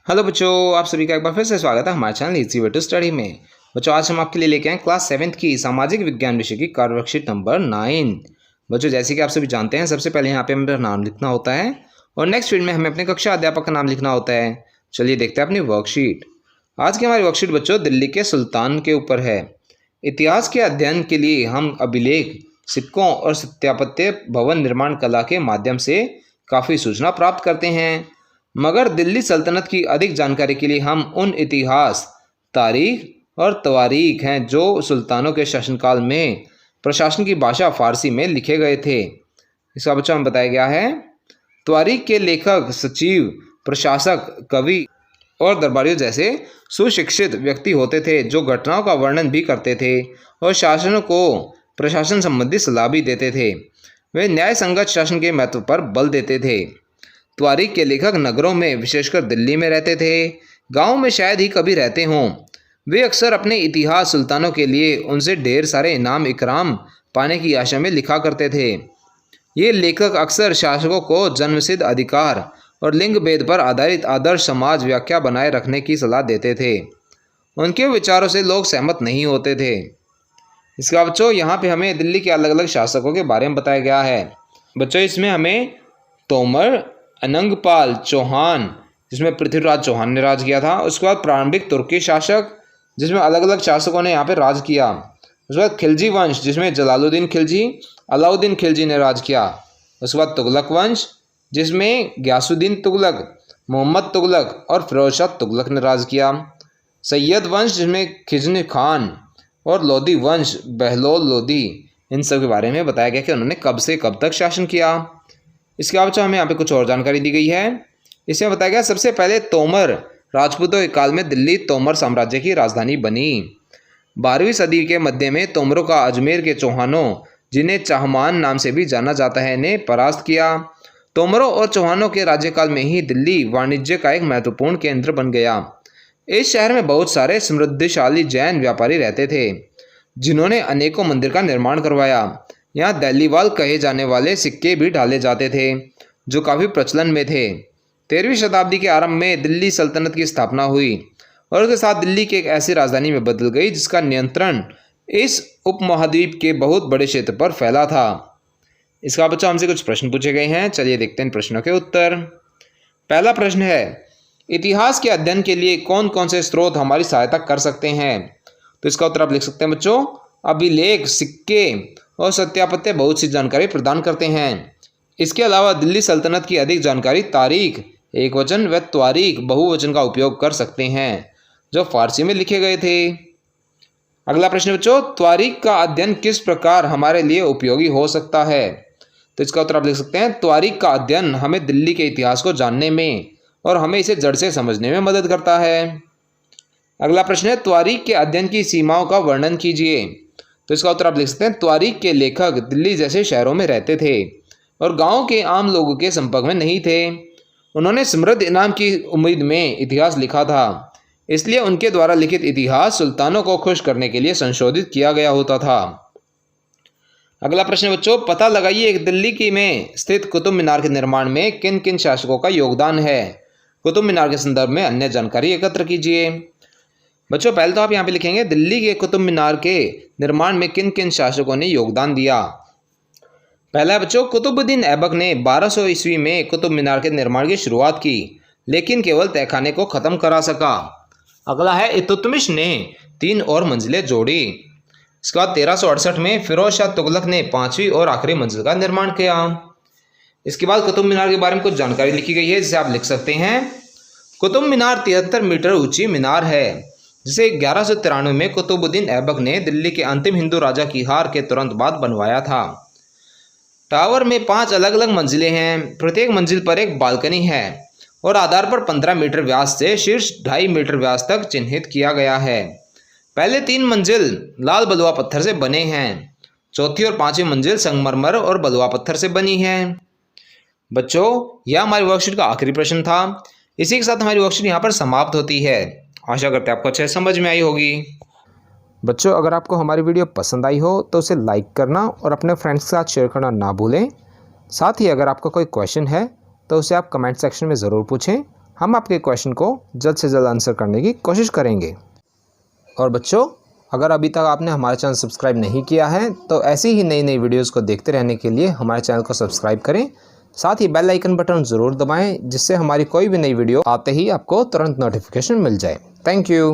Hello बच्चों, आप सभी का एक बार फिर से स्वागत है हमारे channel easy way to study में। बच्चों, आज हम आपके लिए लेके आए क्लास 7th की सामाजिक विज्ञान विषय की कार्य वर्कशीट नंबर 9। बच्चों, जैसे कि आप सभी जानते हैं, सबसे पहले यहाँ पे हमें नाम लिखना होता है और नेक्स्ट फील्ड में हमें अपने कक्षा अध्यापक का नाम लिखना होता है। चलिए देखते हैं अपनी वर्कशीट। आज की हमारी वर्कशीट बच्चों दिल्ली के सुल्तान के ऊपर है। इतिहास के अध्ययन के लिए हम अभिलेख, सिक्कों और सत्यापत्य भवन निर्माण कला के माध्यम से काफ़ी सूचना प्राप्त करते हैं, मगर दिल्ली सल्तनत की अधिक जानकारी के लिए हम उन इतिहास, तारीख और तवारीख हैं जो सुल्तानों के शासनकाल में प्रशासन की भाषा फारसी में लिखे गए थे। इसका बच्चा हमें बताया गया है। तवारीख के लेखक सचिव, प्रशासक, कवि और दरबारियों जैसे सुशिक्षित व्यक्ति होते थे जो घटनाओं का वर्णन भी करते थे और शासनों को प्रशासन संबंधी सलाह भी देते थे। वे न्याय संगत शासन के महत्व पर बल देते थे। तवारीख के लेखक नगरों में, विशेषकर दिल्ली में रहते थे। गांव में शायद ही कभी रहते हों। वे अक्सर अपने इतिहास सुल्तानों के लिए उनसे ढेर सारे इनाम इकराम पाने की आशा में लिखा करते थे। ये लेखक अक्सर शासकों को जन्मसिद्ध अधिकार और लिंग भेद पर आधारित आदर्श समाज व्याख्या बनाए रखने की सलाह देते थे। उनके विचारों से लोग सहमत नहीं होते थे। इसका बच्चों यहाँ पे हमें दिल्ली के अलग अलग शासकों के बारे में बताया गया है। बच्चों, इसमें हमें तोमर, अनंगपाल चौहान जिसमें पृथ्वीराज चौहान ने राज किया था। उसके बाद प्रारंभिक तुर्की शासक जिसमें अलग अलग शासकों ने यहाँ पे राज किया। उसके बाद खिलजी वंश जिसमें जलालुद्दीन खिलजी, अलाउद्दीन खिलजी ने राज किया। उसके बाद तुगलक वंश जिसमें गयासुद्दीन तुगलक, मोहम्मद तुगलक और फिरोज शाह तुगलक ने राज किया। सैयद वंश जिसमें खिजन खान और लोधी वंश, बहलोल लोधी, इन सब के बारे में बताया गया कि उन्होंने कब से कब तक शासन किया। इसके अलावा हमें यहाँ पे कुछ और जानकारी दी गई है। इसमें बताया गया सबसे पहले तोमर राजपूतों के काल में दिल्ली तोमर साम्राज्य की राजधानी बनी। 12वीं सदी के मध्य में तोमरों का अजमेर के चौहानों, जिन्हें चाहमान नाम से भी जाना जाता है, ने परास्त किया। तोमरों और चौहानों के राज्यकाल में ही दिल्ली वाणिज्य का एक महत्वपूर्ण केंद्र बन गया। इस शहर में बहुत सारे समृद्धिशाली जैन व्यापारी रहते थे जिन्होंने अनेकों मंदिर का निर्माण करवाया। यहाँ दहलीवाल कहे जाने वाले सिक्के भी डाले जाते थे जो काफ़ी प्रचलन में थे। 13वीं शताब्दी के आरंभ में दिल्ली सल्तनत की स्थापना हुई और उसके साथ दिल्ली की एक ऐसी राजधानी में बदल गई जिसका नियंत्रण इस उपमहाद्वीप के बहुत बड़े क्षेत्र पर फैला था। इसका बच्चा हमसे कुछ प्रश्न पूछे गए हैं। चलिए देखते हैं इन प्रश्नों के उत्तर। पहला प्रश्न है, इतिहास के अध्ययन के लिए कौन कौन से स्रोत हमारी सहायता कर सकते हैं? तो इसका उत्तर आप लिख सकते हैं बच्चों, अभिलेख, सिक्के और सत्यापत्य बहुत सी जानकारी प्रदान करते हैं। इसके अलावा दिल्ली सल्तनत की अधिक जानकारी तारीख, एकवचन व त्वारीख, बहुवचन का उपयोग कर सकते हैं जो फारसी में लिखे गए थे। अगला प्रश्न बच्चों, त्वारीख का अध्ययन किस प्रकार हमारे लिए उपयोगी हो सकता है? तो इसका उत्तर आप लिख सकते हैं, त्वारीख का अध्ययन हमें दिल्ली के इतिहास को जानने में और हमें इसे जड़ से समझने में मदद करता है। अगला प्रश्न है, त्वारीख के अध्ययन की सीमाओं का वर्णन कीजिए। तो इसका उत्तर आप लिख सकते हैं, त्वारीख के लेखक दिल्ली जैसे शहरों में रहते थे और गांव के आम लोगों के संपर्क में नहीं थे। उन्होंने समृद्ध इनाम की उम्मीद में इतिहास लिखा था, इसलिए उनके द्वारा लिखित इतिहास सुल्तानों को खुश करने के लिए संशोधित किया गया होता था। अगला प्रश्न बच्चों, पता लगाइए कि दिल्ली की में स्थित कुतुब मीनार के निर्माण में किन किन शासकों का योगदान है। कुतुब मीनार के संदर्भ में अन्य जानकारी एकत्र कीजिए। बच्चों, पहले तो आप यहाँ पे लिखेंगे दिल्ली के कुतुब मीनार के निर्माण में किन किन शासकों ने योगदान दिया। पहला है बच्चों, कुतुबुद्दीन ऐबक ने 1200 ईस्वी में कुतुब मीनार के निर्माण की शुरुआत की, लेकिन केवल तहखाने को खत्म करा सका। अगला है, इल्तुतमिश ने 3 और मंजिलें जोड़ी। इसके बाद 1368 में फिरोज शाह तुगलक ने 5वीं और आखिरी मंजिल का निर्माण किया। इसके बाद कुतुब मीनार के बारे में कुछ जानकारी लिखी गई है जिसे आप लिख सकते हैं। कुतुब मीनार 73 मीटर ऊंची मीनार है जिसे 1193 में कुतुबुद्दीन ऐबक ने दिल्ली के अंतिम हिंदू राजा की हार के तुरंत बाद बनवाया था। टावर में 5 अलग अलग मंजिलें हैं। प्रत्येक मंजिल पर एक बालकनी है और आधार पर 15 मीटर व्यास से शीर्ष 2.5 मीटर व्यास तक चिन्हित किया गया है। पहले 3 मंजिल लाल बलुआ पत्थर से बने हैं। चौथी और 5वीं मंजिल संगमरमर और बलुआ पत्थर से बनी है। बच्चों, यह हमारी वर्कशीट का आखिरी प्रश्न था। इसी के साथ हमारी वर्कशीट यहाँ पर समाप्त होती है। आशा करते हैं आपको अच्छे समझ में आई होगी। बच्चों, अगर आपको हमारी वीडियो पसंद आई हो तो उसे लाइक करना और अपने फ्रेंड्स के साथ शेयर करना ना भूलें। साथ ही अगर आपका कोई क्वेश्चन है तो उसे आप कमेंट सेक्शन में ज़रूर पूछें, हम आपके क्वेश्चन को जल्द से जल्द आंसर करने की कोशिश करेंगे। और बच्चों, अगर अभी तक आपने हमारा चैनल सब्सक्राइब नहीं किया है तो ऐसी ही नई नई वीडियोस को देखते रहने के लिए हमारे चैनल को सब्सक्राइब करें। साथ ही बेल आइकन बटन ज़रूर दबाएं, जिससे हमारी कोई भी नई वीडियो आते ही आपको तुरंत नोटिफिकेशन मिल जाए। Thank you.